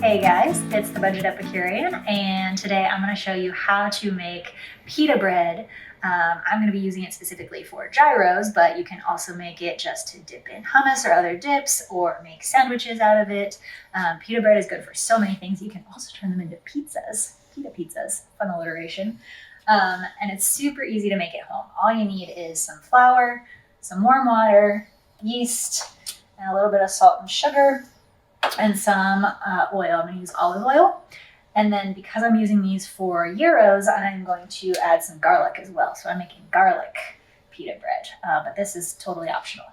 Hey guys, it's the Budget Epicurean, and today I'm going to show you how to make pita bread. I'm going to be using it specifically for gyros, but you can also make it just to dip in hummus or other dips, or make sandwiches out of it. Pita bread is good for so many things. You can also turn them into pizzas, pita pizzas, fun alliteration. And it's super easy to make at home. All you need is some flour, some warm water, yeast, and a little bit of salt and sugar, and some oil. I'm going to use olive oil. And then because I'm using these for gyros, I'm going to add some garlic as well. So I'm making garlic pita bread, but this is totally optional.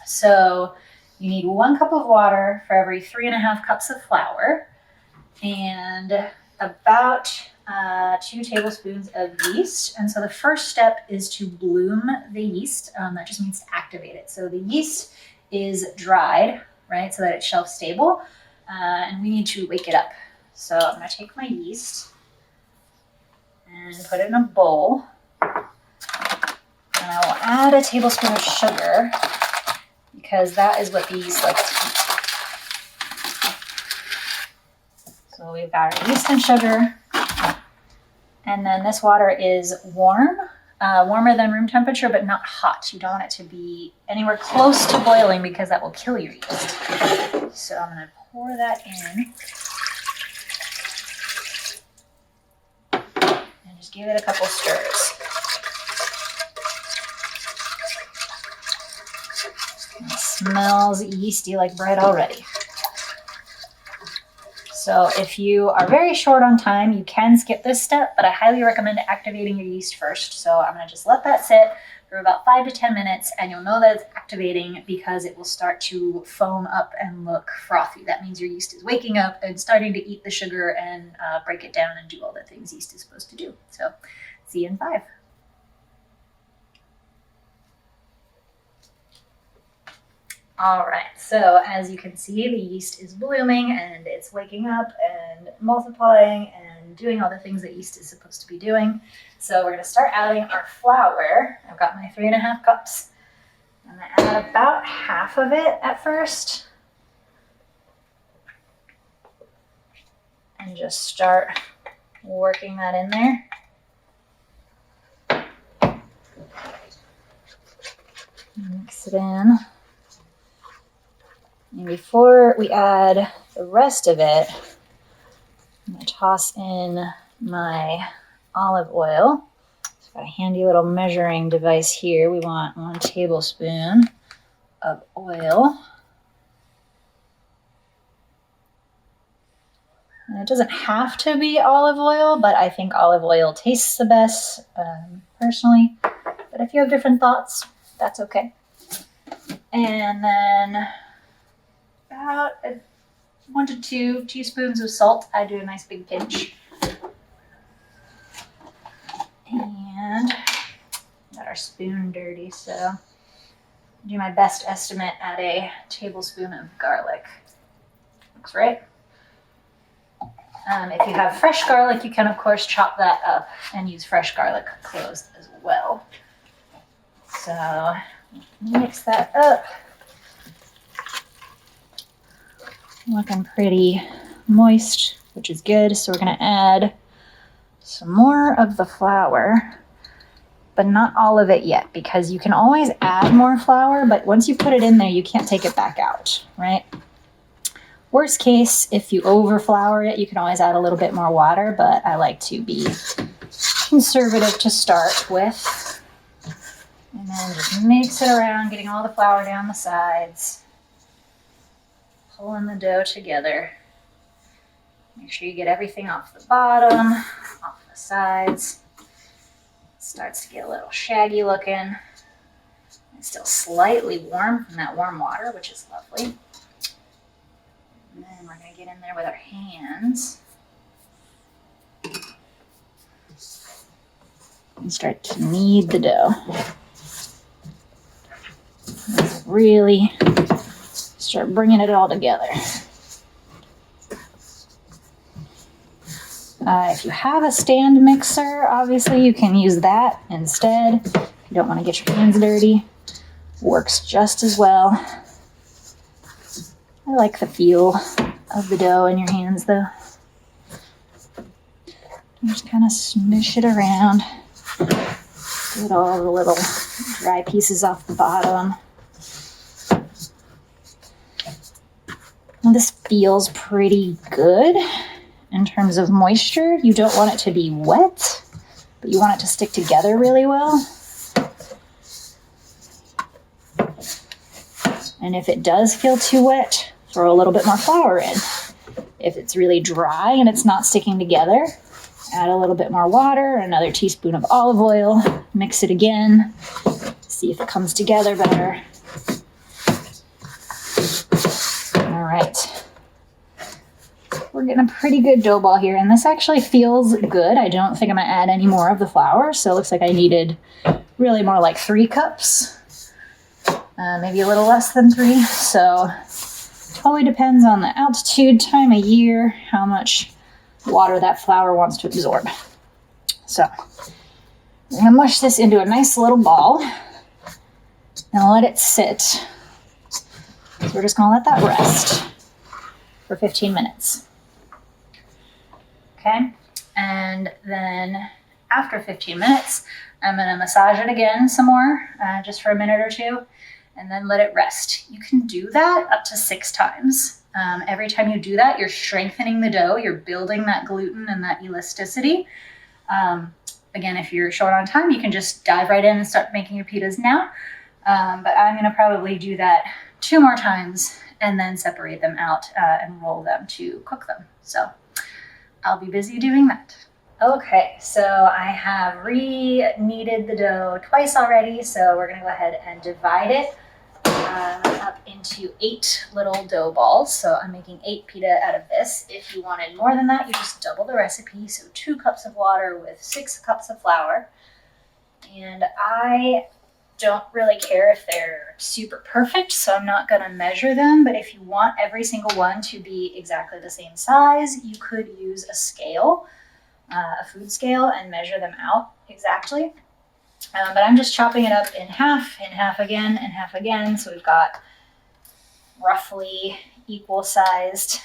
So you need 1 cup of water for every 3.5 cups of flour, and about 2 tablespoons of yeast. And so the first step is to bloom the yeast. That just means to activate it. So the yeast is dried, right, so that it's shelf stable, and we need to wake it up. So I'm going to take my yeast and put it in a bowl, and I will add a tablespoon of sugar because that is what the yeast likes to eat. So we've got our yeast and sugar, and then this water is warm, warmer than room temperature, but not hot. You don't want it to be anywhere close to boiling because that will kill your yeast. So I'm going to pour that in and just give it a couple stirs. It smells yeasty like bread already. So if you are very short on time, you can skip this step, but I highly recommend activating your yeast first. So I'm going to just let that sit for about 5 to 10 minutes, and you'll know that it's activating because it will start to foam up and look frothy. That means your yeast is waking up and starting to eat the sugar and break it down and do all the things yeast is supposed to do. So see you in 5. All right, so as you can see, the yeast is blooming and it's waking up and multiplying and doing all the things that yeast is supposed to be doing. So we're going to start adding our flour. I've got my 3.5 cups. I'm going to add about half of it at first, and just start working that in there. Mix it in. And before we add the rest of it, I'm going to toss in my olive oil. I've got a handy little measuring device here. We want 1 tablespoon of oil. And it doesn't have to be olive oil, but I think olive oil tastes the best, personally. But if you have different thoughts, that's okay. And then about 1 to 2 teaspoons of salt. I do a nice big pinch. And got our spoon dirty, so do my best estimate at a tablespoon of garlic. Looks right. If you have fresh garlic, you can of course chop that up and use fresh garlic cloves as well. So mix that up. Looking pretty moist, which is good. So we're going to add some more of the flour, but not all of it yet, because you can always add more flour, but once you put it in there, you can't take it back out, right? Worst case, if you overflour it, you can always add a little bit more water, but I like to be conservative to start with. And then just mix it around, getting all the flour down the sides. Pulling the dough together. Make sure you get everything off the bottom, off the sides. It starts to get a little shaggy looking. It's still slightly warm from that warm water, which is lovely. And then we're going to get in there with our hands and start to knead the dough. Really start bringing it all together. If you have a stand mixer, obviously you can use that instead. If you don't want to get your hands dirty, works just as well. I like the feel of the dough in your hands though. Just kind of smoosh it around. Get all the little dry pieces off the bottom. Now this feels pretty good in terms of moisture. You don't want it to be wet, but you want it to stick together really well. And if it does feel too wet, throw a little bit more flour in. If it's really dry and it's not sticking together, add a little bit more water, another teaspoon of olive oil, mix it again, see if it comes together better. All right. We're getting a pretty good dough ball here, and this actually feels good. I don't think I'm gonna add any more of the flour, so it looks like I needed really more like 3 cups. Maybe a little less than 3. So totally depends on the altitude, time of year, how much water that flour wants to absorb. So I'm gonna mush this into a nice little ball and let it sit. So we're just gonna let that rest for 15 minutes. Okay, and then after 15 minutes, I'm gonna massage it again some more, just for a minute or 2. And then let it rest. You can do that up to 6 times. Every time you do that, you're strengthening the dough, you're building that gluten and that elasticity. Again, if you're short on time, you can just dive right in and start making your pitas now. But I'm gonna probably do that 2 more times and then separate them out and roll them to cook them. So I'll be busy doing that. Okay, so I have re-kneaded the dough twice already, so we're gonna go ahead and divide it up into 8 little dough balls. So I'm making 8 pita out of this. If you wanted more than that, you just double the recipe. So 2 cups of water with 6 cups of flour. And I don't really care if they're super perfect, so I'm not gonna measure them, but if you want every single one to be exactly the same size, you could use a scale, a food scale, and measure them out exactly. But I'm just chopping it up in half again, and half again. So we've got roughly equal sized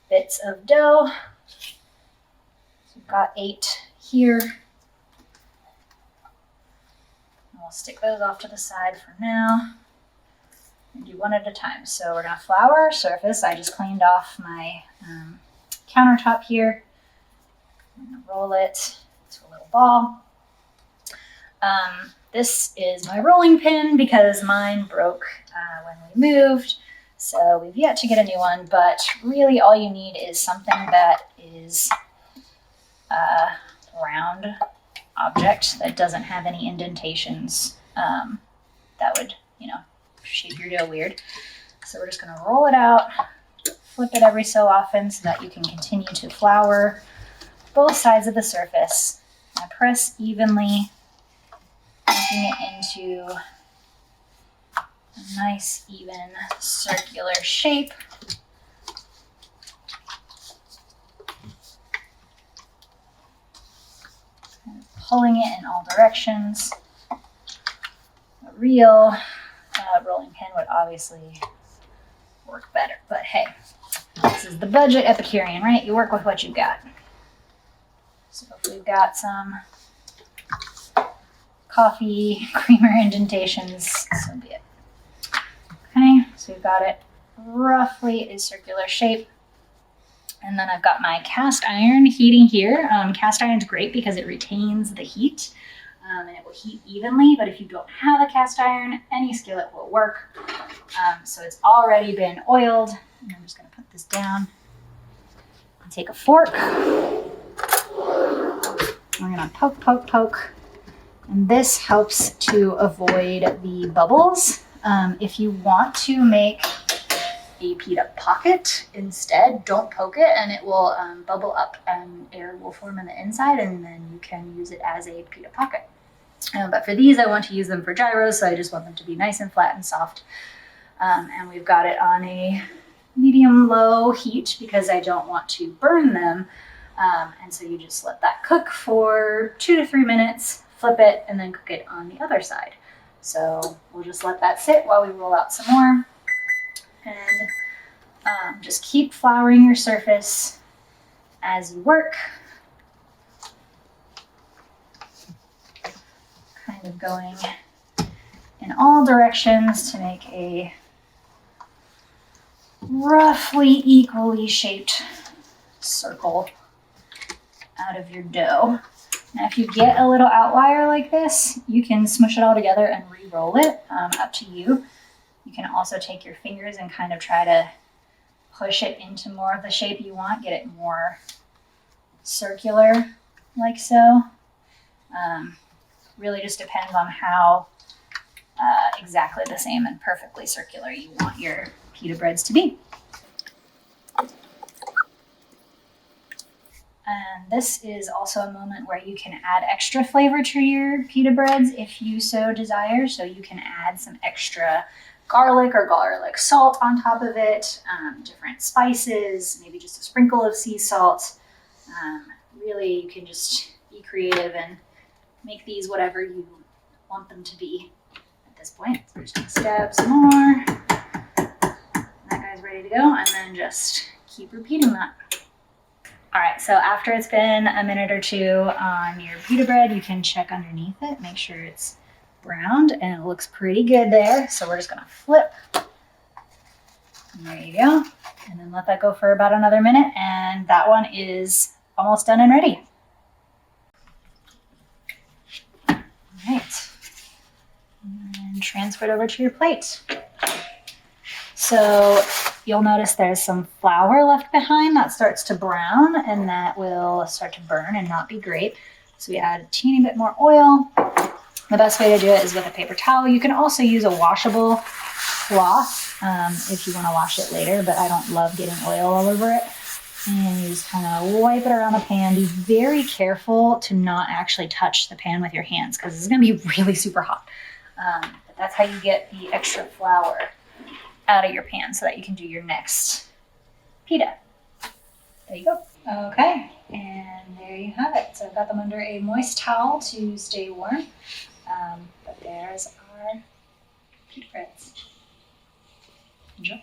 bits of dough. So we've got 8 here. We'll stick those off to the side for now and do one at a time. So we're gonna flour our surface. I just cleaned off my countertop here. I'm gonna roll it to a little ball. This is my rolling pin because mine broke when we moved, so we've yet to get a new one, but really all you need is something that is a round object that doesn't have any indentations that would, shape your dough weird. So we're just gonna roll it out, flip it every so often so that you can continue to flour both sides of the surface. I press evenly, making it into a nice, even, circular shape. And pulling it in all directions. A real rolling pin would obviously work better, but hey, this is the Budget Epicurean, right? You work with what you've got. So if we've got some coffee creamer indentations, so be it. Okay, so we've got it roughly a circular shape. And then I've got my cast iron heating here. Cast iron's great because it retains the heat and it will heat evenly, but if you don't have a cast iron, any skillet will work. So it's already been oiled. And I'm just gonna put this down and take a fork. We're gonna poke. And this helps to avoid the bubbles. If you want to make a pita pocket instead, don't poke it and it will bubble up and air will form in the inside, and then you can use it as a pita pocket. But for these, I want to use them for gyros, so I just want them to be nice and flat and soft. And we've got it on a medium-low heat because I don't want to burn them. And so you just let that cook for 2 to 3 minutes, flip it, and then cook it on the other side. So we'll just let that sit while we roll out some more and Just keep flouring your surface as you work. Kind of going in all directions to make a roughly equally shaped circle out of your dough. Now if you get a little outlier like this, you can smush it all together and re-roll it, up to you. You can also take your fingers and kind of try to push it into more of the shape you want, get it more circular like so. Really just depends on how exactly the same and perfectly circular you want your pita breads to be. And this is also a moment where you can add extra flavor to your pita breads if you so desire. So you can add some extra garlic or garlic salt on top of it, different spices, maybe just a sprinkle of sea salt. Really, you can just be creative and make these whatever you want them to be at this point. So we're just gonna stab some more. That guy's ready to go, and then just keep repeating that. All right, so after it's been a minute or two on your pita bread, you can check underneath it, make sure it's browned, and it looks pretty good there. So we're just gonna flip. And there you go. And then let that go for about another minute, and that one is almost done and ready. All right, and transfer it over to your plate. So you'll notice there's some flour left behind that starts to brown, and that will start to burn and not be great. So we add a teeny bit more oil. The best way to do it is with a paper towel. You can also use a washable cloth if you want to wash it later, but I don't love getting oil all over it. And you just kind of wipe it around the pan. Be very careful to not actually touch the pan with your hands because it's going to be really super hot. But that's how you get the extra flour out of your pan so that you can do your next pita. There you go. Okay, and there you have it. So I've got them under a moist towel to stay warm. But there's our pita breads. Enjoy.